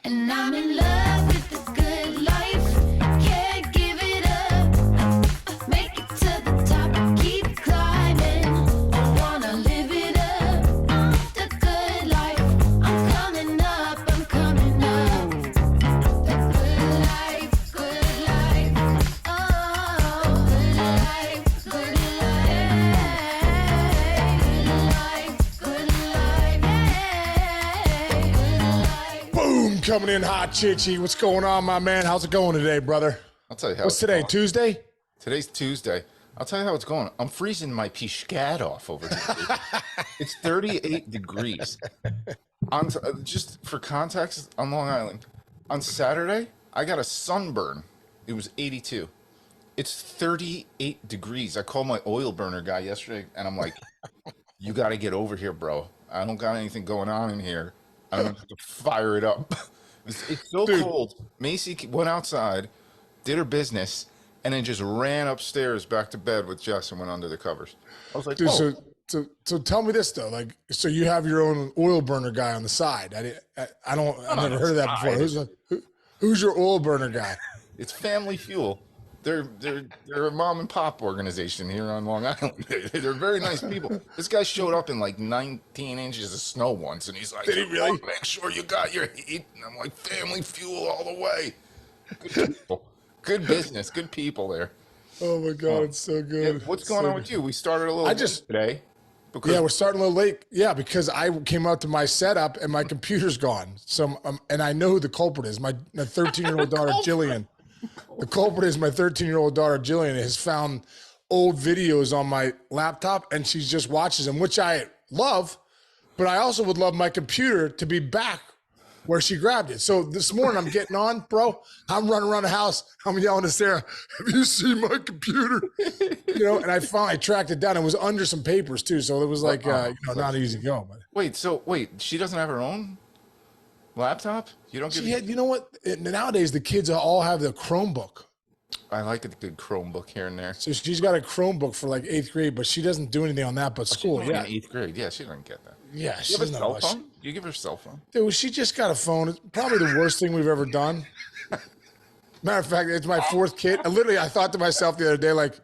And I'm in love with the good life. Can't give it up. Make it to the top. Keep climbing. I wanna live it up. The good life. I'm coming up. I'm coming up. The good life. Good life. Oh, good life. Good life. Good life. Good life. Boom, coming in hot, Chichi. What's going on, my man? How's it going today, brother? I'll tell you how. What's it's today, going. Tuesday? Today's Tuesday. I'll tell you how it's going. I'm freezing my pishkat off over here. Dude. It's 38 degrees. Just for context, on Long Island, on Saturday, I got a sunburn. It was 82. It's 38 degrees. I called my oil burner guy yesterday, and I'm like, "You got to get over here, bro. I don't got anything going on in here. I'm gonna have to fire it up." It's so cold. Macy went outside, did her business, and then just ran upstairs back to bed with Jess and went under the covers. I was like, Dude, "Oh, so tell me this though, like, so you have your own oil burner guy on the side. I've never heard of that before. Who's your oil burner guy? it's Family Fuel. They're a mom and pop organization here on Long Island. They're very nice people. This guy showed up in like 19 inches of snow once, and he's like, Did he really? Make sure you got your heat." And I'm like, "Family Fuel all the way." Good people, good business, good people there. Oh my God, it's so Yeah, good. what's going on with you? We started a little late today. Because Yeah, we're starting a little late. Yeah, because I came out to my setup and my computer's gone. So, and I know who the culprit is. My 13-year-old daughter, Jillian. The culprit is my 13-year-old daughter, Jillian, has found old videos on my laptop and she just watches them, which I love. But I also would love my computer to be back where she grabbed it. So this morning I'm getting on, bro. I'm running around the house. I'm yelling to Sarah, "Have you seen my computer?" You know, and I finally tracked it down. It was under some papers too. So it was like, not easy to go. But wait, she doesn't have her own laptop? You don't give she had, you know what? Nowadays the kids all have the Chromebook. I like a good Chromebook here and there. So she's got a Chromebook for like 8th grade, but she doesn't do anything on that but school. She's only Yeah. in 8th grade. Yeah, she doesn't get that. Yeah. You She's have a not cell much. phone? You give her a cell phone? Dude, she just got a phone. It's probably the worst thing we've ever done. Matter of fact, it's my 4th kid. I thought to myself the other day, like,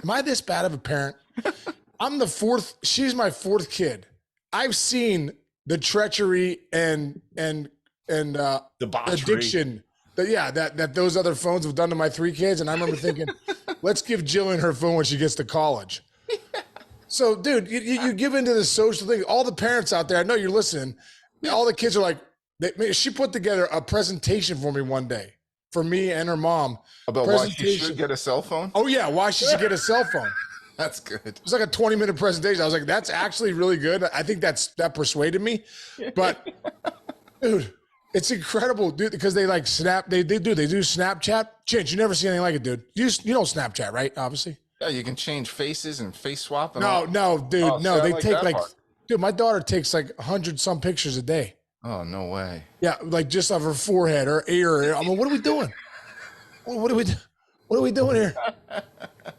am I this bad of a parent? I'm the 4th. She's my 4th kid. I've seen the treachery and Debauchery. addiction that those other phones have done to my 3 kids. And I remember thinking, let's give Jillian her phone when she gets to college. So, dude, you give into the social thing. All the parents out there, I know you're listening. All the kids are like, she put together a presentation for me one day, for me and her mom. About why she should get a cell phone? Oh, yeah, why she should get a cell phone. That's good. It was like a 20-minute presentation. I was like, that's actually really good. I think that persuaded me. But, dude, it's incredible, dude, because they like they do Snapchat. Chinch, you never see anything like it, dude. You know Snapchat, right? Obviously. Yeah, you can change faces and face swap. And No, dude, Oh, no. see, I They like take that like, part. dude, my daughter takes like 100-some pictures a day. Oh, no way. Yeah, like just of her forehead, her ear. I mean, what are we doing? What are we doing here?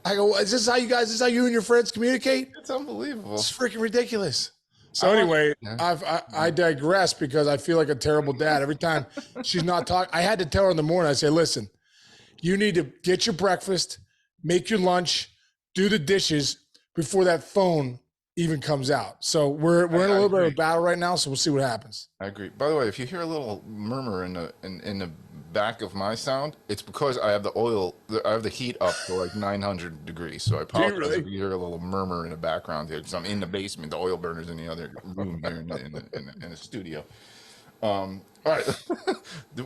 I go, is this how you and your friends communicate? It's unbelievable. It's freaking ridiculous. So anyway, I digress because I feel like a terrible dad. Every time she's not talking, I had to tell her in the morning, I say, listen, you need to get your breakfast, make your lunch, do the dishes before that phone even comes out. So we're in a little bit of a battle right now, so we'll see what happens. I agree. By the way, if you hear a little murmur in the back of my sound, it's because I have the heat up to like 900 degrees. So I apologize really? if you hear a little murmur in the background here, because I'm in the basement. The oil burner's in the other room here in the studio. All right,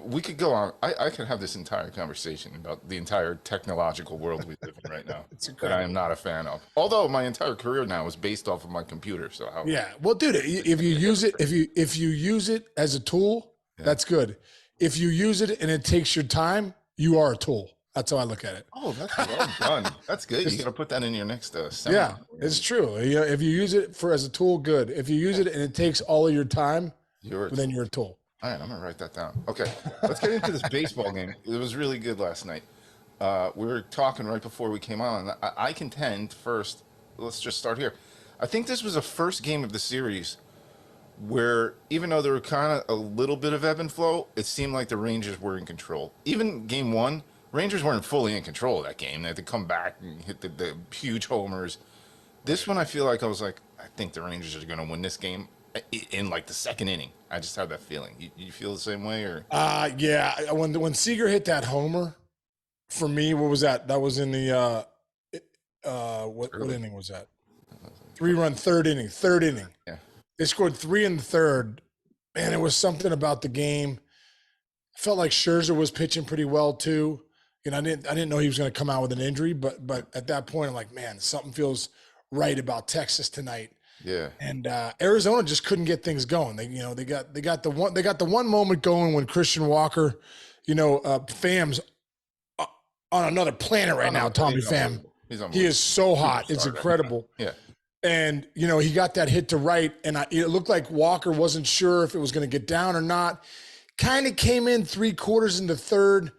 we could go on. I could have this entire conversation about the entire technological world we live in right now that I am not a fan of. Although my entire career now is based off of my computer. So how? Yeah. Well, dude, if you use it, if you use it as a tool, that's good. If you use it and it takes your time, you are a tool. That's how I look at it. Oh, that's well done. That's good. You got to put that in your next seminar. Yeah, it's true. If you use it as a tool, good. If you use it and it takes all of your time, then you're a tool. All right, I'm gonna write that down. Okay, let's get into this baseball game. It was really good last night. We were talking right before we came on. I contend first. Let's just start here. I think this was the first game of the series where even though there were kind of a little bit of ebb and flow, it seemed like the Rangers were in control. Even game one, Rangers weren't fully in control of that game. They had to come back and hit the huge homers. This one, I feel like I was like, I think the Rangers are going to win this game in like the second inning. I just have that feeling. You feel the same way, or? Yeah. When Seager hit that homer, for me, what was that? That was in the what inning was that? 3-run third inning. Yeah. They scored 3 in the third. Man, it was something about the game. I felt like Scherzer was pitching pretty well too. I didn't know he was going to come out with an injury, but at that point, I'm like, man, something feels right about Texas tonight. Yeah. And Arizona just couldn't get things going. They got the one moment going when Christian Walker, Pham's on another planet right now. Tommy Pham, he is so hot. It's incredible. Yeah. And, he got that hit to right, and it looked like Walker wasn't sure if it was going to get down or not. Kind of came in 3/4 into third,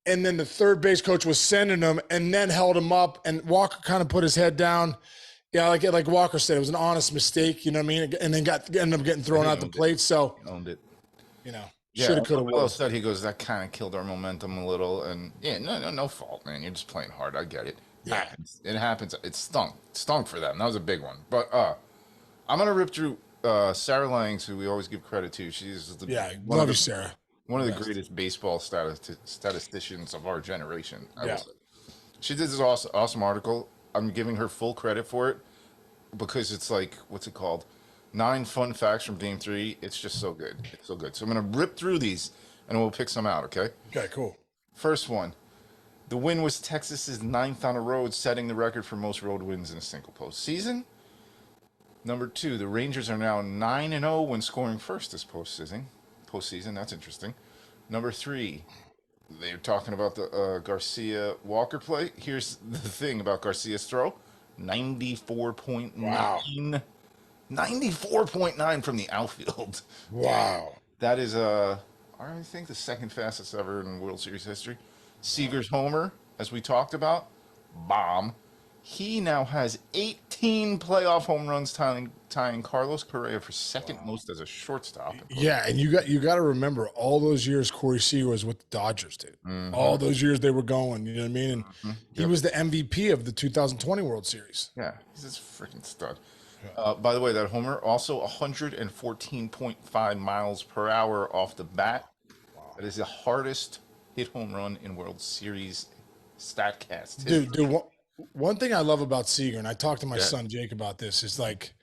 and then the third base coach was sending him and then held him up, and Walker kind of put his head down. Yeah, like Walker said, it was an honest mistake, you know what I mean? And then ended up getting thrown out the plate. So, he owned it. Should have, could have. Well said. He goes, that kind of killed our momentum a little. And yeah, no fault, man. You're just playing hard. I get it. Yeah. It happens. It stunk. It stunk for them. That was a big one. But I'm going to rip through Sarah Langs, who we always give credit to. She's love you, Sarah. One of the greatest baseball statisticians of our generation. I Yeah. will say. She did this awesome article. I'm giving her full credit for it because it's like, what's it called? 9 fun facts from Game 3. It's just so good. It's so good. So I'm going to rip through these and we'll pick some out, okay? Okay, cool. First one. The win was Texas's 9th on the road, setting the record for most road wins in a single postseason. Number 2, the Rangers are now 9-0 when scoring first this postseason. That's interesting. Number 3, they're talking about the Garcia Walker play. Here's the thing about Garcia's throw: 94.9. Wow. 94.9 from the outfield. Wow. That is I think the second fastest ever in World Series history. Seager's homer, as we talked about, bomb. He now has 18 playoff home runs, tying Carlos Correa for second most as a shortstop. Yeah, and you got to remember all those years Corey Seager was with the Dodgers, dude. Mm-hmm. All those years they were going, you know what I mean? And he was the MVP of the 2020 World Series. Yeah, he's this freaking stud. By the way, that homer also 114.5 miles per hour off the bat. Wow. That is the hardest hit home run in World Series StatCast. Dude, one thing I love about Seager, and I talked to my son Jake about this, is like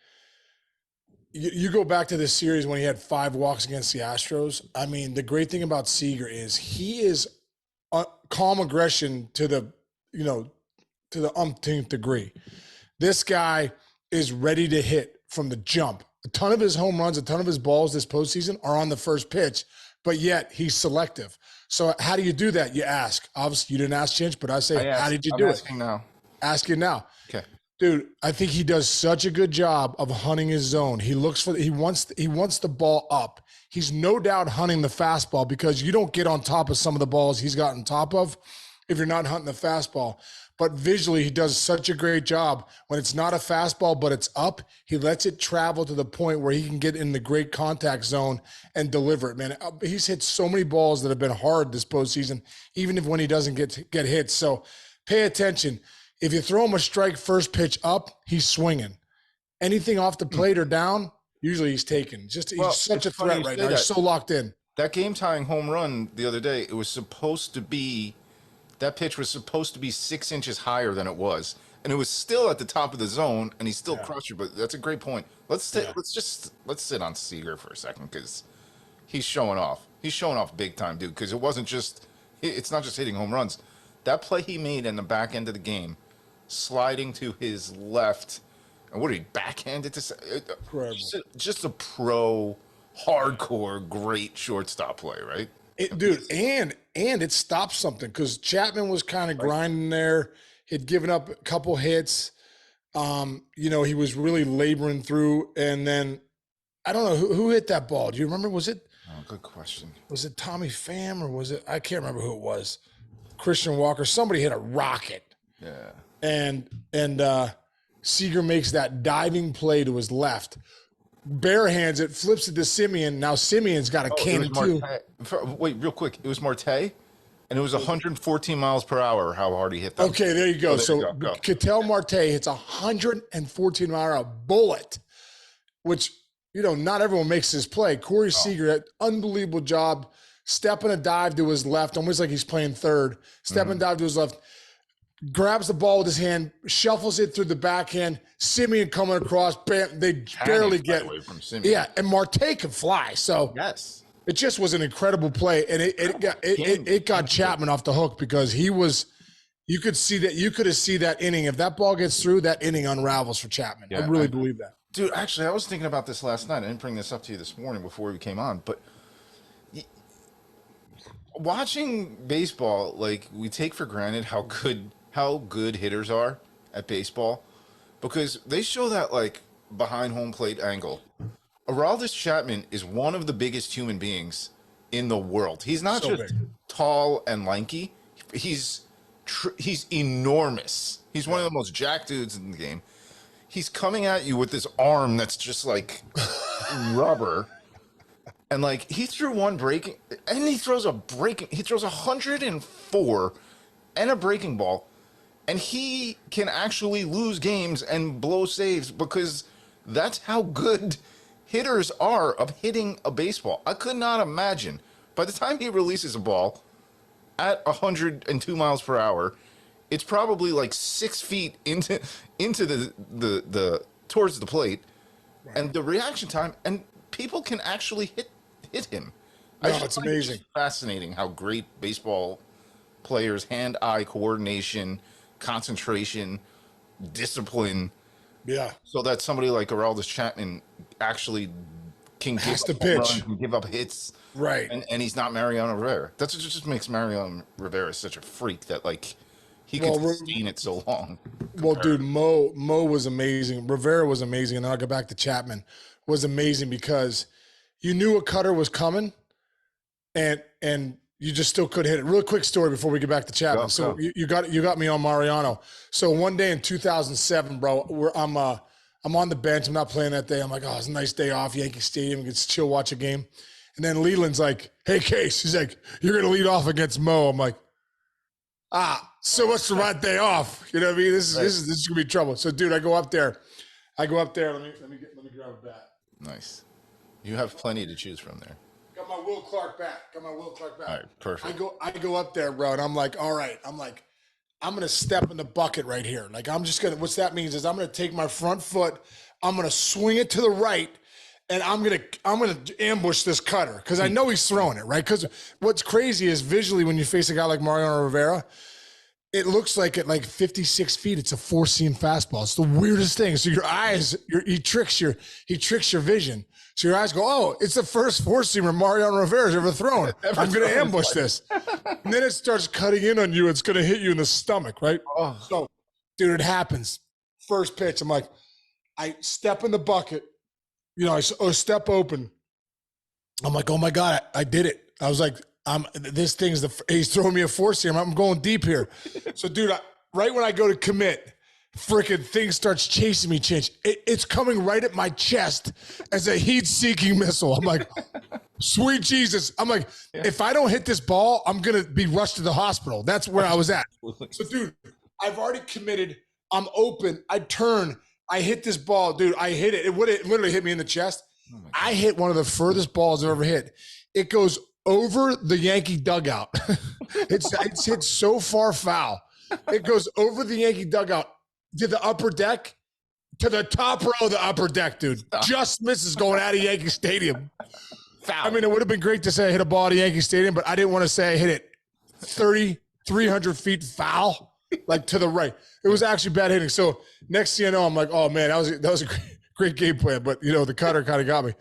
you go back to this series when he had 5 walks against the Astros. I mean, the great thing about Seager is he is calm aggression to the umpteenth degree. This guy is ready to hit from the jump. A ton of his home runs, a ton of his balls this postseason are on the first pitch, but yet he's selective. So how do you do that? You ask. Obviously, you didn't ask Chinch, but I say, how did you do it? Now. Ask it now. Okay. Dude, I think he does such a good job of hunting his zone. He looks for he wants the ball up. He's no doubt hunting the fastball because you don't get on top of some of the balls he's got on top of if you're not hunting the fastball. But visually, he does such a great job. When it's not a fastball, but it's up, he lets it travel to the point where he can get in the great contact zone and deliver it, man. He's hit so many balls that have been hard this postseason, even if when he doesn't get hits. So pay attention. If you throw him a strike first pitch up, he's swinging. Anything off the plate or down, usually he's taken. He's such a threat right now. He's so locked in. That game-tying home run the other day, that pitch was supposed to be 6 inches higher than it was, and it was still at the top of the zone, and he still crushed it. But that's a great point. Let's sit on Seager for a second because he's showing off. He's showing off big time, dude. Because it's not just hitting home runs. That play he made in the back end of the game, sliding to his left, and what did he backhanded to? Just a pro, hardcore, great shortstop play, right? And it stopped something because Chapman was kind of grinding there. He'd given up a couple hits. He was really laboring through. And then I don't know who hit that ball. Do you remember? Was it? Oh, good question. Was it Tommy Pham or was it? I can't remember who it was. Christian Walker. Somebody hit a rocket. Yeah. And Seager makes that diving play to his left. barehands it, flips it to Simeon. Now Simeon's got a cannon too. Wait, real quick. It was Marte, and it was 114 miles per hour. How hard he hit that? Okay, there you go. Go. Ketel Marte hits 114 mile per hour bullet, which not everyone makes this play. Corey Seager, unbelievable job, stepping a dive to his left, almost like he's playing third. Stepping dive to his left. Grabs the ball with his hand, shuffles it through the backhand. Simeon coming across, bam, they barely get away from Simeon. Yeah, and Marte can fly. So yes, it just was an incredible play, and it got Chapman off the hook because he was. You could see that. You could have seen that inning. If that ball gets through, that inning unravels for Chapman. Yeah, I really believe that, dude. Actually, I was thinking about this last night. I didn't bring this up to you this morning before we came on, but watching baseball, like we take for granted how good hitters are at baseball because they show that like behind home plate angle. Aroldis Chapman is one of the biggest human beings in the world. He's not So just big. tall and lanky. He's enormous. He's one of the most jacked dudes in the game. He's coming at you with this arm that's just like rubber. And like he threw one breaking and he throws 104 and a breaking ball. And he can actually lose games and blow saves because that's how good hitters are of hitting a baseball. I could not imagine by the time he releases a ball at 102 miles per hour, it's probably like 6 feet into the towards the plate, and the reaction time, and people can actually hit him. No, it's amazing. It's fascinating how great baseball players' hand-eye coordination, concentration, discipline. Yeah. So that somebody like Aroldis Chapman actually can Has to give up home pitch. runs, can give up hits, Right. and he's not Mariano Rivera. That's what just makes Mariano Rivera such a freak that like he can sustain it so long. Well, dude, Mo was amazing. Rivera was amazing, and then I'll go back to Chapman. Was amazing because you knew a cutter was coming, and you just still could hit it. Real quick story before we get back to Chapman. Go. You got me on Mariano. So one day in 2007, bro, I'm on the bench. I'm not playing that day. I'm like, oh, it's a nice day off, Yankee Stadium. Get to chill, watch a game. And then Leland's like, hey, Case. He's like, you're gonna lead off against Mo. I'm like, so much for my day off. You know what I mean? This is gonna be trouble. So, dude, I go up there. Let me grab a bat. Nice. You have plenty to choose from there. Got my Will Clark bat. All right, perfect. I go up there, bro, and I'm like, all right. I'm gonna step in the bucket right here. Like I'm just gonna. What that means is I'm gonna take my front foot. I'm gonna swing it to the right, and I'm gonna ambush this cutter because I know he's throwing it right. Because what's crazy is visually when you face a guy like Mariano Rivera, it looks like at like 56 feet, it's a 4-seam fastball. It's the weirdest thing. So your eyes, he tricks your vision. So your eyes go, oh, it's the first 4-seamer Mariano Rivera's ever thrown. I'm going to ambush this. And then it starts cutting in on you. It's going to hit you in the stomach, right? Oh. So, dude, it happens. First pitch, I'm like, I step in the bucket. I step open. I'm like, oh my God, I did it. I was like, he's throwing me a 4-seamer. I'm going deep here. So, dude, right when I go to commit, freaking thing starts chasing me, Chinch. It's coming right at my chest as a heat-seeking missile. I'm like, sweet Jesus. I'm like, if I don't hit this ball, I'm going to be rushed to the hospital. That's where I was at. So, dude, I've already committed. I'm open. I turn. I hit this ball. Dude, I hit it. It literally hit me in the chest. I hit one of the furthest balls I've ever hit. It goes over the Yankee dugout. It's hit so far foul. It goes over the Yankee dugout to the upper deck, to the top row of the upper deck, dude. Just misses going out of Yankee Stadium. Foul. I mean, it would have been great to say I hit a ball at Yankee Stadium, but I didn't want to say I hit it 300 feet foul, like to the right. It was actually bad hitting. So next thing you know, I'm like, oh man, that was a great game plan. But the cutter kind of got me.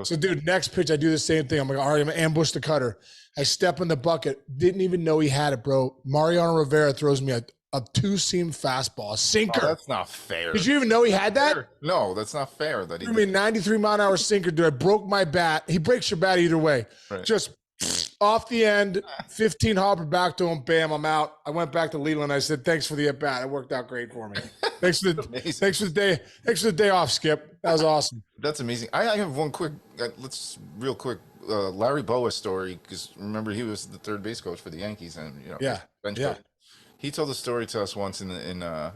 So dude, next pitch, I do the same thing. I'm like, all right, I'm gonna ambush the cutter. I step in the bucket. Didn't even know he had it, bro. Mariano Rivera throws me a 2-seam fastball, a sinker. Oh, that's not fair. Did you even know he had that? No, that's not fair. That he threw me a 93-mile-an-hour sinker, dude. I broke my bat. He breaks your bat either way. Right. Just off the end, 15 hopper back to him. Bam, I'm out. I went back to Leland. I said, thanks for the at bat. It worked out great for me. Thanks for the day. Thanks for the day off, Skip. That was awesome. That's amazing. I have one quick, real quick, Larry Bowa story, because remember he was the third base coach for the Yankees and, Yeah, bench yeah. coach. He told a story to us once in a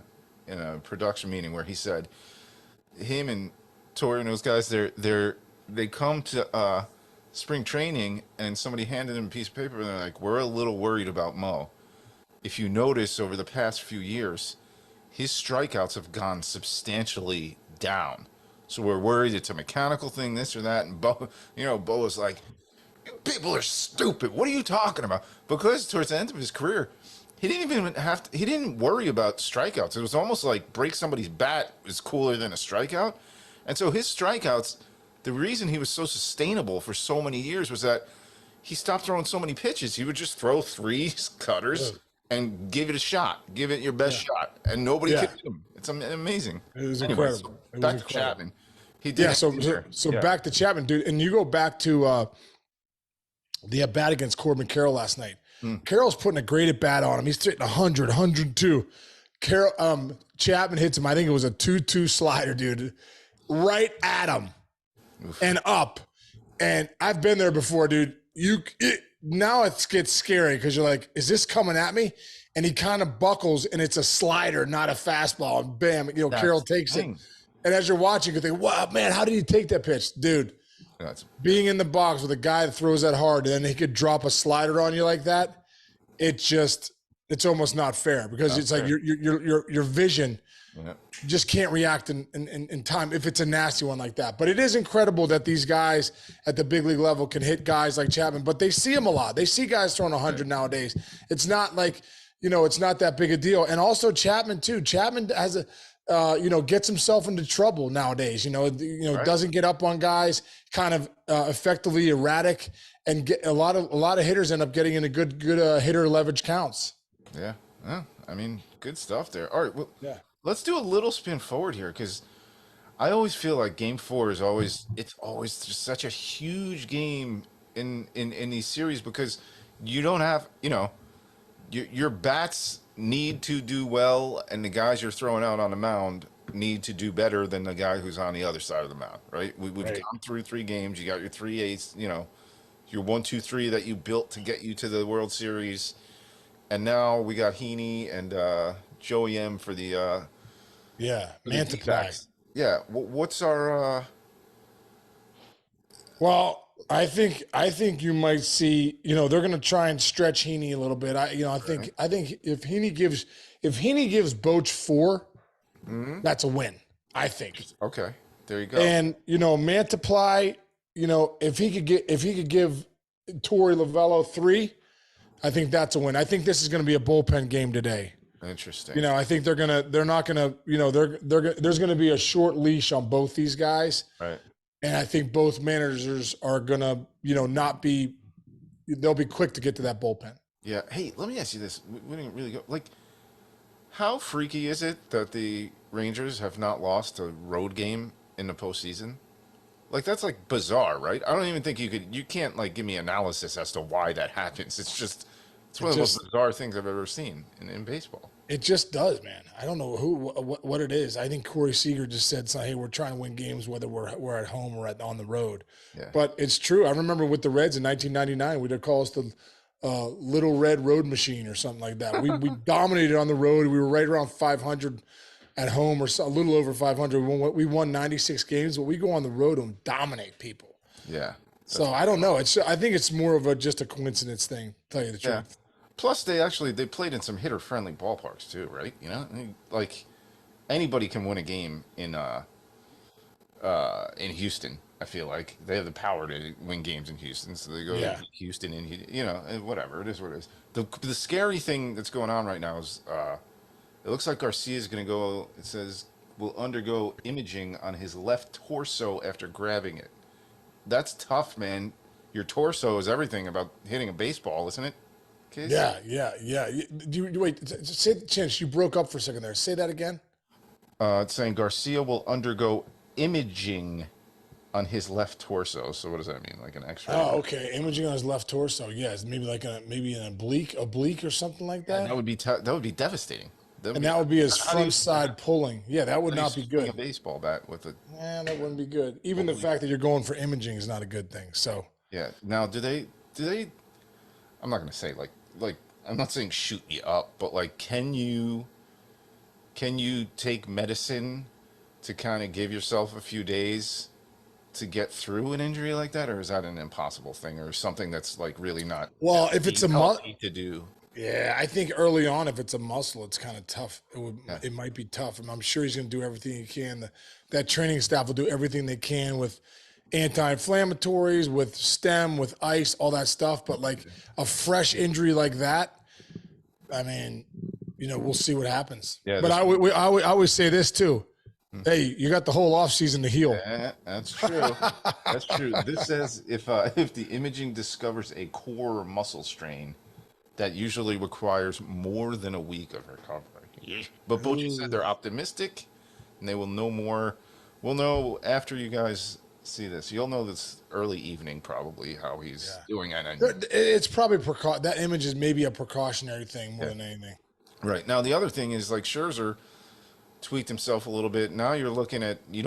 production meeting where he said him and Tori and those guys, they come to spring training and somebody handed him a piece of paper and they're like, we're a little worried about Mo. If you notice over the past few years, his strikeouts have gone substantially down. So we're worried it's a mechanical thing, this or that. And Bo was like, people are stupid. What are you talking about? Because towards the end of his career, he didn't even he didn't worry about strikeouts. It was almost like break somebody's bat is cooler than a strikeout. And so his strikeouts, the reason he was so sustainable for so many years was that he stopped throwing so many pitches. He would just throw three cutters and give it a shot. Give it your best shot. And nobody could hit him. It's amazing. It was Anyway, incredible. so back to Chapman. He did. Yeah, so back to Chapman, dude. And you go back to the at bat against Corbin Carroll last night. Carroll's putting a great at bat on him. He's hitting 100, 102. Chapman hits him. I think it was a 2-2 slider, dude, right at him and up. And I've been there before, dude. Now it gets scary because you're like, is this coming at me? And he kind of buckles, and it's a slider, not a fastball. And bam, Carroll takes it. And as you're watching, you think, wow, man, how did he take that pitch? Dude, being in the box with a guy that throws that hard and then he could drop a slider on you like that, it's almost not fair because it's like your vision just can't react in time if it's a nasty one like that. But it is incredible that these guys at the big league level can hit guys like Chapman, but they see him a lot. They see guys throwing 100 nowadays. It's not like, it's not that big a deal. And also Chapman too. Chapman has gets himself into trouble nowadays. Doesn't get up on guys, kind of effectively erratic, and get a lot of hitters end up getting into good hitter leverage counts. Yeah, I mean, good stuff there. All right, well, let's do a little spin forward here because I always feel like Game 4 is always just such a huge game in these series because you don't have your bats need to do well, and the guys you're throwing out on the mound need to do better than the guy who's on the other side of the mound, right? We've gone through 3 games. You got your 3 aces, your 1, 2, 3 that you built to get you to the World Series, and now we got Heaney and Joey M for the Mantiply. Yeah, what's our? Well, I think you might see, they're going to try and stretch Heaney a little bit. I think if Heaney gives Boch 4, that's a win. I think. Okay, there you go. And Mantiply, if he could give Torey Lovello 3, I think that's a win. I think this is going to be a bullpen game today. Interesting. I think they're not going to, there's going to be a short leash on both these guys. Right. And I think both managers are gonna, they'll be quick to get to that bullpen. Yeah. Hey, let me ask you this. We didn't really go how freaky is it that the Rangers have not lost a road game in the postseason? Like that's like bizarre, right? I don't even think you can't like give me analysis as to why that happens. It's one of the most bizarre things I've ever seen in baseball. It just does, man. I don't know what it is. I think Corey Seager just said, "Hey, we're trying to win games whether we're at home or on the road." Yeah. But it's true. I remember with the Reds in 1999, we'd call us the Little Red Road Machine or something like that. We dominated on the road. We were right around 500 at home or a little over 500. We won 96 games, but we go on the road and dominate people. Yeah. So I don't know. I think it's more of just a coincidence thing. To tell you the truth. Yeah. Plus, they played in some hitter-friendly ballparks too, right? Like anybody can win a game in Houston. I feel like they have the power to win games in Houston, so they go to Houston and whatever it is. What it is. The scary thing that's going on right now is it looks like Garcia is going to go. It says will undergo imaging on his left torso after grabbing it. That's tough, man. Your torso is everything about hitting a baseball, isn't it? Case? Yeah. Wait, say Chinch, you broke up for a second there. Say that again. It's saying Garcia will undergo imaging on his left torso. So what does that mean? Like an X-ray? Oh, okay. Imaging on his left torso. Yes, maybe like maybe an oblique or something like that. Yeah, that would be devastating. And that would be his How do you front side pulling. Yeah, that would not be swing a good. baseball bat with a Man, that wouldn't be good. Even the fact that you're going for imaging is not a good thing. So yeah. Now, do they? I'm not gonna say like I'm not saying shoot you up, but like can you take medicine to kind of give yourself a few days to get through an injury like that, or is that an impossible thing, or something that's like really not well, if it's a healthy to do? yeah, I think early on, if it's a muscle, it's kind of tough. Yeah. It might be tough. And I'm sure he's going to do everything he can. That training staff will do everything they can with anti-inflammatories, with stem, with ice, all that stuff. But like a fresh injury like that, I mean, we'll see what happens. Yeah, but I always say this too. Hey, you got the whole off season to heal. Yeah, that's true. That's true. This says if the imaging discovers a core muscle strain, that usually requires more than a week of recovery. But Bochy said they're optimistic, and they will know more. We'll know after you guys see this. You'll know this early evening probably how he's doing. And It's probably that image is maybe a precautionary thing more than anything. right now, the other thing is like Scherzer tweaked himself a little bit. Now you're looking at you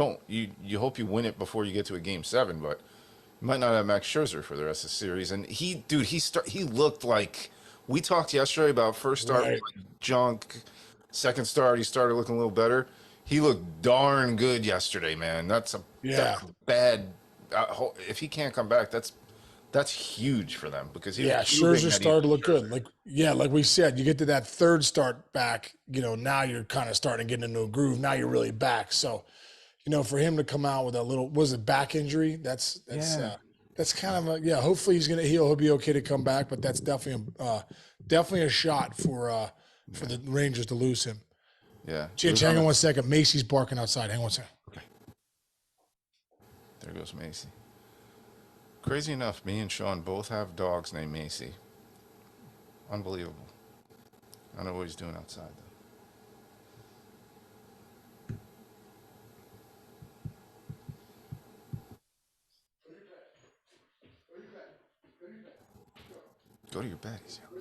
hope you win it before you get to a game 7, but you might not have Max Scherzer for the rest of the series. And he looked like. We talked yesterday about first start Right. like junk, second start he started looking a little better. He looked darn good yesterday, man. That's a bad. If he can't come back, that's huge for them because Scherzer started to look good. Like we said, you get to that third start back. Now you're kind of starting to get into a groove. Now you're really back. So, for him to come out with a little back injury? That's kind of hopefully he's gonna heal. He'll be okay to come back, but that's definitely a shot for the Rangers to lose him. Yeah. Chich, hang on 1 second. Macy's barking outside. Hang on 1 second. Okay. There goes Macy. Crazy enough, me and Sean both have dogs named Macy. Unbelievable. I don't know what he's doing outside though. Go to your bed, he's yelling.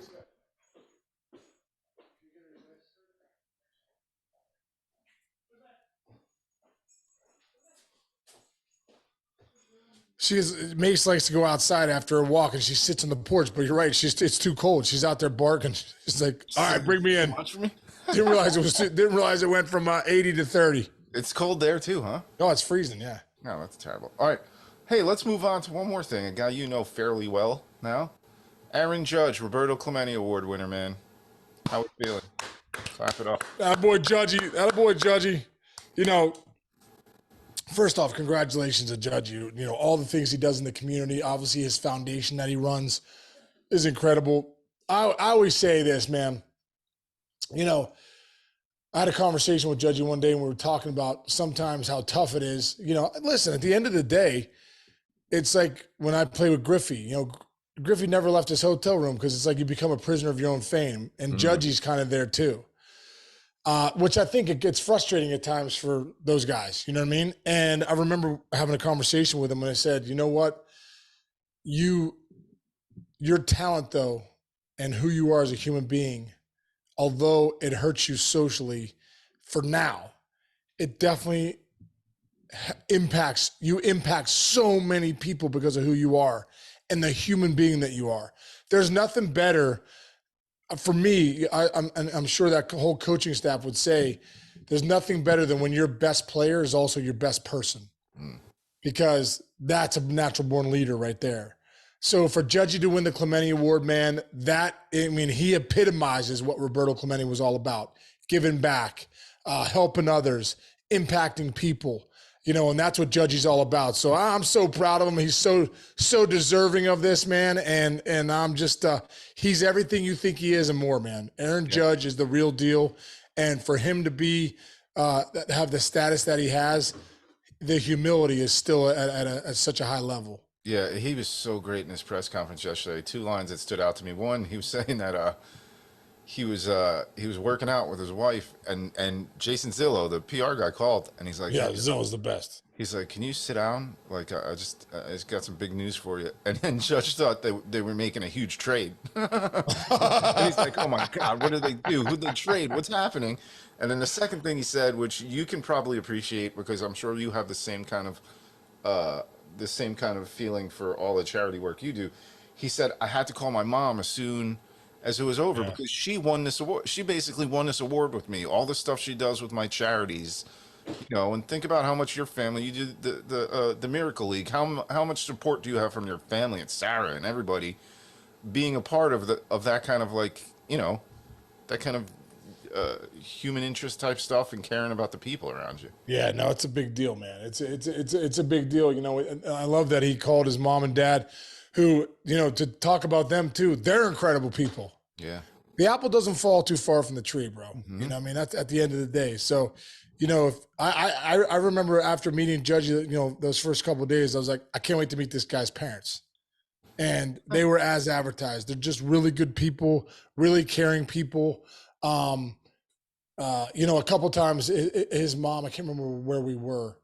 Mace likes to go outside after a walk, and she sits on the porch. But you're right; it's too cold. She's out there barking. She's like, "All right, bring me in." Watch for me. Didn't realize it went from 80 to 30. It's cold there too, huh? Oh, it's freezing. Yeah. No, that's terrible. All right. Hey, let's move on to one more thing. A guy you know fairly well now. Aaron Judge, Roberto Clemente Award winner, man. How we feeling? Clap it up. Attaboy, Judgy. First off, congratulations to Judge. All the things he does in the community. Obviously, his foundation that he runs is incredible. I always say this, man. I had a conversation with Judgy one day, and we were talking about sometimes how tough it is. Listen, at the end of the day, it's like when I play with Griffey. Griffey never left his hotel room because it's like you become a prisoner of your own fame. And Judgy's kind of there too, which I think it gets frustrating at times for those guys. You know what I mean? And I remember having a conversation with him and I said, you know what? Your talent, though, and who you are as a human being, although it hurts you socially for now, it definitely impacts so many people because of who you are and the human being that you are. There's nothing better for me. I'm sure that whole coaching staff would say there's nothing better than when your best player is also your best person, because that's a natural born leader right there. So for Judgy to win the Clemente Award, man, he epitomizes what Roberto Clemente was all about: giving back, helping others, impacting people. And that's what Judgy's all about. So I'm so proud of him. He's so deserving of this, man. And I'm just, he's everything you think he is and more, man. Aaron Judge is the real deal. And for him to have the status that he has, the humility is still at such a high level. Yeah, he was so great in his press conference yesterday. 2 lines that stood out to me. One, he was saying that he was working out with his wife, and Jason Zillow, the PR guy, called, and he's like, Yeah, Zillow's the best. he's like, can you sit down? Like, I just got some big news for you. And then Judge thought they were making a huge trade. And he's like, oh my God, what did they do? Who'd they trade? What's happening? And then the second thing he said, which you can probably appreciate because I'm sure you have the same kind of feeling for all the charity work you do. He said, I had to call my mom as soon as it was over because she won this award. She basically won this award with me. All the stuff she does with my charities, and think about how much your family, you do the Miracle League. How much support do you have from your family and Sarah and everybody being a part of that kind of that kind of human interest type stuff and caring about the people around you. Yeah, no, it's a big deal, man. It's a big deal. I love that he called his mom and dad, who to talk about them too. They're incredible people. Yeah, the apple doesn't fall too far from the tree, bro. Mm-hmm. That's at the end of the day. So, if I remember after meeting Judge, those first couple of days, I was like, I can't wait to meet this guy's parents. And they were as advertised. They're just really good people, really caring people. A couple times his mom, I can't remember where we were,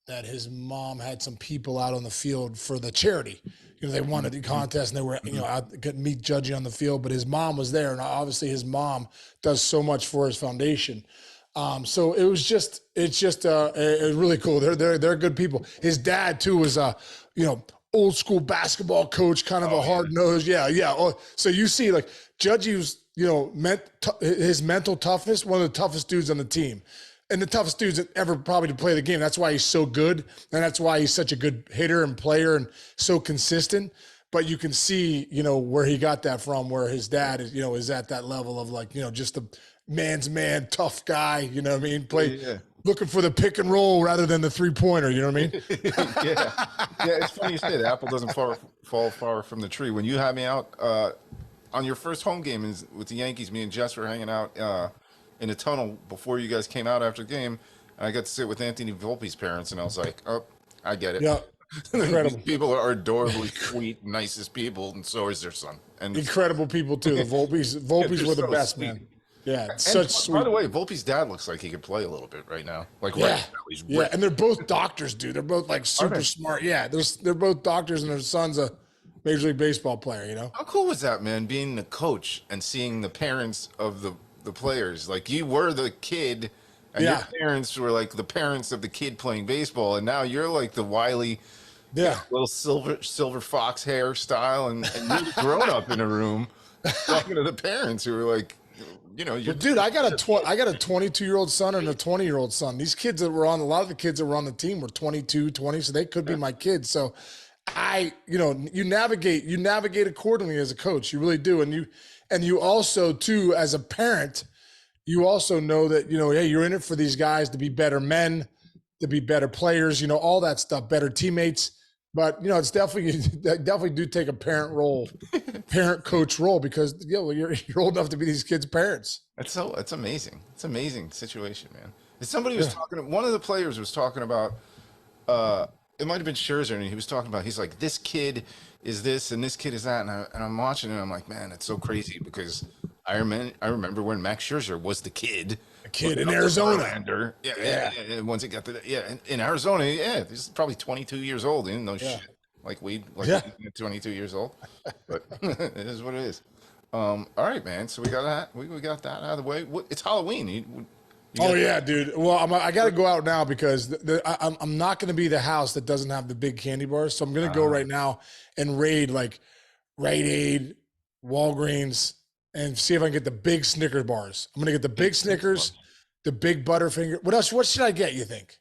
that his mom had some people out on the field for the charity. They wanted a contest and they were, out, couldn't meet Judgy on the field, but his mom was there. And obviously his mom does so much for his foundation. So it's just really cool. They're good people. His dad too was old school basketball coach, kind of a hard nosed. Yeah. Oh, so you see like Judgy's, his mental toughness, one of the toughest dudes on the team. And the toughest dudes that ever probably to play the game. That's why he's so good. And that's why he's such a good hitter and player and so consistent. But you can see, where he got that from, where his dad is, is at that level of like, just a man's man, tough guy, looking for the pick and roll rather than the 3-pointer, you know what I mean? Yeah. It's funny you say the apple doesn't fall far from the tree. When you had me out on your first home game with the Yankees, me and Jess were hanging out in a tunnel before you guys came out after the game, and I got to sit with Anthony Volpe's parents, and I was like, oh, I get it. Yeah, incredible. These people are adorably sweet, nicest people, and so is their son. And incredible people too. The Volpe's were the best, sweet. Man. Yeah, such sweet. By the way, Volpe's dad looks like he could play a little bit right now. Like and they're both doctors, dude. They're both like super smart. Yeah, they're both doctors, and their son's a Major League Baseball player. How cool was that, man? Being the coach and seeing the parents of the players. Like you were the kid, and your parents were like the parents of the kid playing baseball, and now you're like the wily, little silver fox hairstyle, and you're the grown up in a room talking to the parents who were like. Dude, I got a 22-year-old son and a 20-year-old son. These kids that were on, a lot of the kids that were on the team were 22, 20, so they could be my kids. So you navigate accordingly as a coach. You really do. And you also too, as a parent, you also know that, hey, you're in it for these guys to be better men, to be better players, all that stuff, better teammates. But it's definitely do take a parent coach role because you're old enough to be these kids' parents. It's amazing. It's an amazing situation, man. Somebody was talking. One of the players was talking about. It might have been Scherzer, and he was talking about. He's like, this kid is this, and this kid is that, and I'm watching it. And I'm like, man, it's so crazy because I remember when Max Scherzer was the kid. In Arizona. Yeah. Once it got to in Arizona, he's probably 22 years old. He didn't know shit like weed, 22 years old. But it is what it is. All right, man. So we got that. We got that out of the way. It's Halloween. Dude. Well, I got to go out now because I'm not going to be the house that doesn't have the big candy bars. So I'm going to go right now and raid like Rite Aid, Walgreens, and see if I can get the big Snickers bars. I'm going to get the big Snickers, the big Butterfinger. What else? What should I get, you think?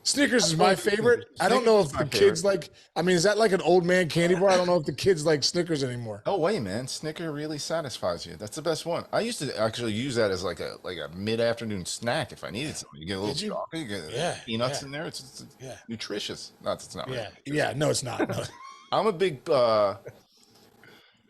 Snickers is my favorite. I don't know if the kids like, is that like an old man candy bar? I don't know if the kids like Snickers anymore. Oh, wait, man. Snicker really satisfies you. That's the best one. I used to actually use that as like a mid-afternoon snack if I needed something. You get a little chocolate, you get peanuts in there. It's nutritious. It's not. Yeah. No, it's not. No. I'm a big,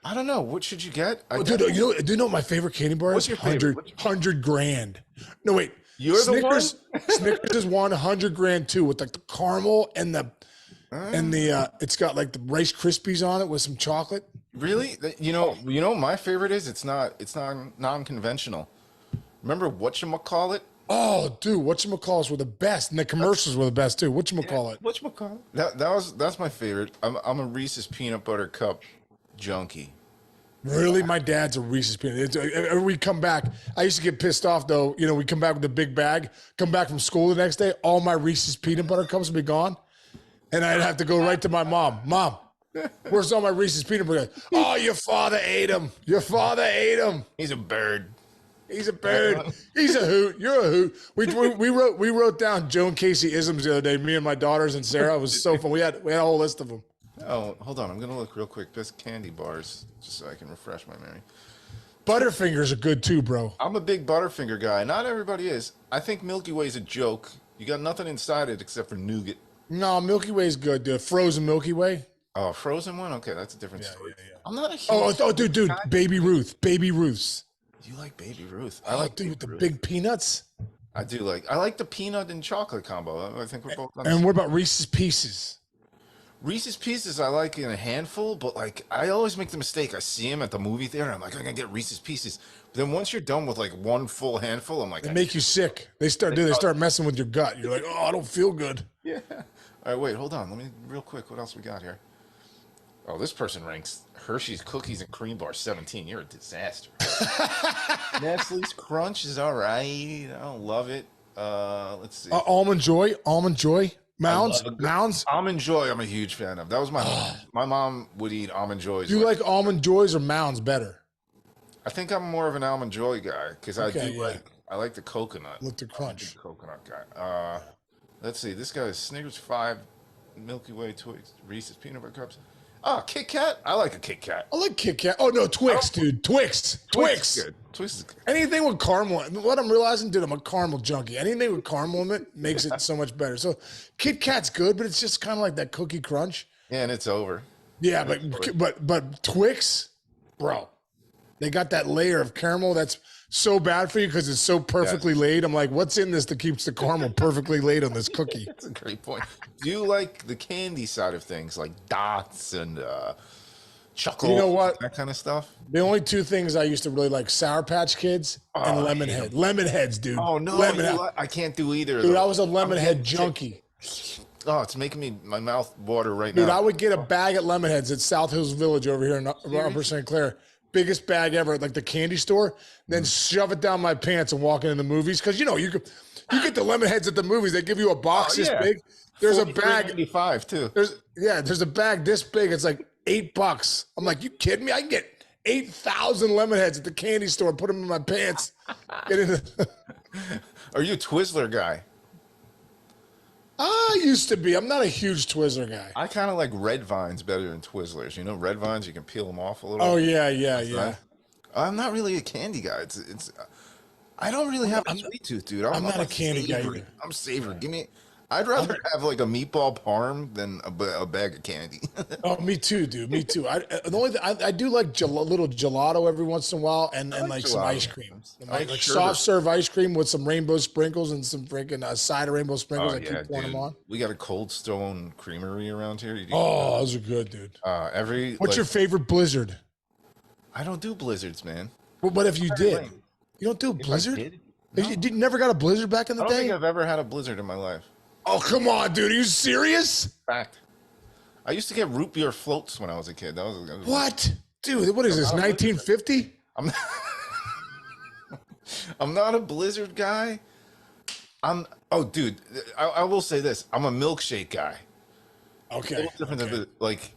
I don't know. What should you get? Do you know what my favorite candy bar is? What's your favorite? 100 grand. No, wait. You're Snickers, the one? Snickers is 100 grand too, with like the caramel and the it's got like the Rice Krispies on it with some chocolate. Really? My favorite is it's not non-conventional. Remember whatchamacallit? Oh, dude, whatchamacallits were the best, and the commercials were the best too. Whatchamacallit? Whatchamacallit? That's my favorite. I'm a Reese's peanut butter cup junkie. Really, my dad's a Reese's peanut. We come back. I used to get pissed off though. You know, we come back with a big bag. Come back from school the next day, all my Reese's peanut butter cups would be gone, and I'd have to go right to my mom. Mom, where's all my Reese's peanut butter? Oh, your father ate them. Your father ate them. He's a bird. He's a bird. He's a hoot. You're a hoot. We wrote down Joan Casey isms the other day. Me and my daughters and Sarah. It was so fun. We had a whole list of them. Oh, hold on. I'm gonna look real quick. Best candy bars, just so I can refresh my memory. Butterfingers are good too, bro. I'm a big Butterfinger guy. Not everybody is. I think Milky Way's a joke. You got nothing inside it except for nougat. No, Milky Way's good, dude. Frozen Milky Way. Oh, frozen one? Okay, that's a different story. Yeah. I'm not a huge Oh, dude, Baby Ruth. Baby Ruth's. You like Baby Ruth? I like, dude, with the big peanuts. I do like. I like the peanut and chocolate combo. I think we're both on. And what about Reese's Pieces? Reese's Pieces I like in a handful, but like I always make the mistake. I see them at the movie theater. I'm like, I'm gonna get Reese's Pieces. But then once you're done with like one full handful, I'm like, They make you sick. They start messing with your gut. You're like, oh, I don't feel good. yeah. All right, wait, hold on. Let me real quick. What else we got here? Oh, this person ranks Hershey's cookies and cream bars 17. You're a disaster. Nestle's Crunch is all right. I don't love it. Let's see. Almond Joy. Mounds. Almond Joy, I'm a huge fan of. That was my mom would eat Almond Joys. Do you like Almond Joys or Mounds better? I think I'm more of an Almond Joy guy because I like the coconut. Look the crunch. I'm a big coconut guy. Let's see. This guy is Snickers 5, Milky Way, Twix, Reese's peanut butter cups. Oh, Kit Kat. I like a Kit Kat. I like Kit Kat. Oh no, Twix, dude. Twix. Is good. Twix is good. Anything with caramel. What I'm realizing, dude, I'm a caramel junkie. Anything with caramel in it makes it so much better. So Kit Kat's good, but it's just kind of like that cookie crunch. Yeah, and it's over. Yeah, but Twix, bro, they got that layer of caramel that's so bad for you because it's so perfectly laid. I'm like, what's in this that keeps the caramel perfectly laid on this cookie? That's a great point. Do you like the candy side of things, like dots and chocolate? You know what? That kind of stuff? The only two things I used to really like, Sour Patch Kids and Lemonhead. Lemonheads, dude. Oh, no. I can't do either of Dude, those. I was a Lemonhead junkie. Oh, it's making my mouth water right now. Dude, I would get a bag at Lemonheads at South Hills Village over here in Upper St. Clair. Biggest bag ever at like the candy store. Then shove it down my pants and walk into the movies. Because, you get the Lemonheads at the movies. They give you a box this big. There's a bag. $43.95 too. There's a bag this big. It's like $8. I'm like, you kidding me? I can get 8,000 Lemonheads at the candy store. Put them in my pants. Are you a Twizzler guy? I used to be. I'm not a huge Twizzler guy. I kind of like Red Vines better than Twizzlers. You know, Red Vines, you can peel them off a little. Oh, yeah. I'm not really a candy guy. It's I don't really have a sweet tooth, dude. I'm not a candy guy either. I'm savory. I'd rather have like a meatball parm than a bag of candy. Oh, me too, dude. Me too. I do like little gelato every once in a while, and like some ice cream, like soft serve ice cream with some rainbow sprinkles and some freaking side of rainbow sprinkles. I keep pouring them on. We got a Cold Stone Creamery around here. Those are good, dude. What's your favorite Blizzard? I don't do Blizzards, man. Well, but if you did, you don't do a Blizzard? No. You never got a Blizzard back in the day? I don't think I've ever had a Blizzard in my life. Oh, come on, dude. Are you serious? Fact. I used to get root beer floats when I was a kid. That was what? Dude, what is this, 1950? I'm not a Blizzard guy. Dude, I will say this. I'm a milkshake guy. Okay. Different than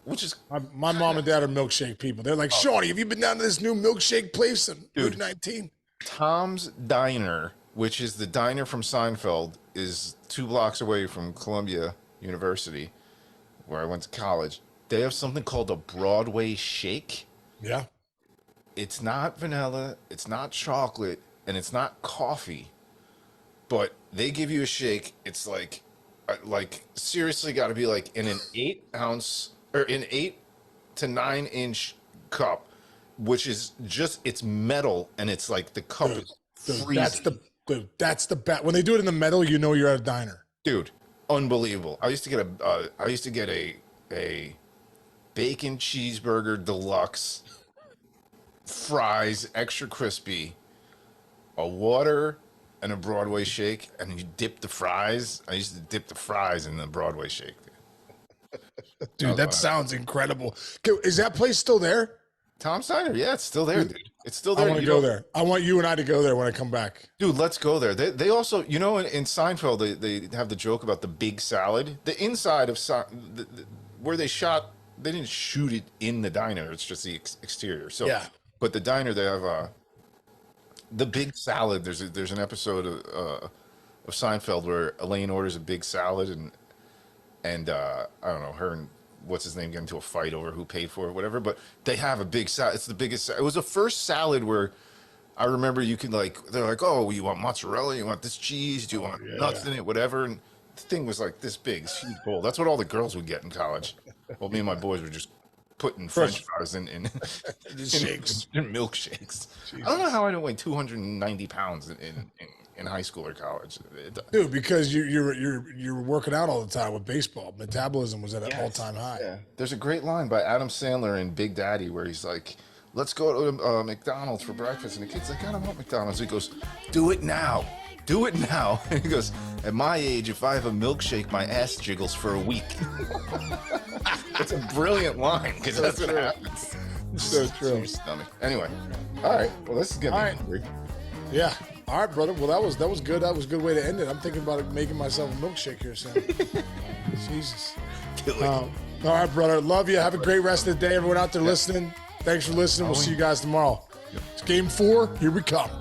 which is my mom and dad are milkshake people. They're like, Shawnee, have you been down to this new milkshake place in Route 19? Tom's Diner, which is the diner from Seinfeld, is 2 blocks away from Columbia University, where I went to college. They have something called a Broadway shake. Yeah. It's not vanilla, it's not chocolate, and it's not coffee, but they give you a shake. It's like seriously got to be like in an 8-ounce or an 8 to 9-inch cup, which is just, it's metal, and it's like the cup is freezing. That's the best. When they do it in the metal, you know you're at a diner. Dude, unbelievable. I used to get a bacon cheeseburger deluxe, fries extra crispy, a water, and a Broadway shake, and you dip the fries. I used to dip the fries in the Broadway shake. Dude, that sounds incredible. Is that place still there? Tom's Diner, yeah, it's still there, dude. It's still there. I want to go there. I want you and I to go there when I come back. Dude, let's go there. They also, you know, in Seinfeld, they have the joke about the big salad. The inside of where they shot, they didn't shoot it in the diner. It's just the exterior. So, Yeah. But the diner, they have the big salad. There's an episode of Seinfeld where Elaine orders a big salad, and I don't know, her and what's his name get into a fight over who paid for it, whatever. But they have a big salad. It's the biggest. It was the first salad where I remember you could they're like, oh, you want mozzarella? You want this cheese? Do you want nuts in it? Whatever. And the thing was like this big, it's huge bowl. That's what all the girls would get in college. Well, me and my boys were just putting French fries in Shakes. in milkshakes. I don't know how I didn't weigh 290 pounds in high school or college. Dude, because you're working out all the time with baseball. Metabolism was at an all-time high. Yeah. There's a great line by Adam Sandler in Big Daddy where he's like, let's go to McDonald's for breakfast. And the kid's like, I don't want McDonald's. He goes, do it now. Do it now. And he goes, at my age, if I have a milkshake, my ass jiggles for a week. It's a brilliant line because that's what happens. So true. Your stomach. Anyway. All right. Well, this is getting hungry. Yeah. All right, brother. Well, that was good. That was a good way to end it. I'm thinking about making myself a milkshake here soon. Jesus. Do it. All right, brother. Love you. Have a great rest of the day. Everyone out there listening, thanks for listening. We'll see you guys tomorrow. It's game 4. Here we come.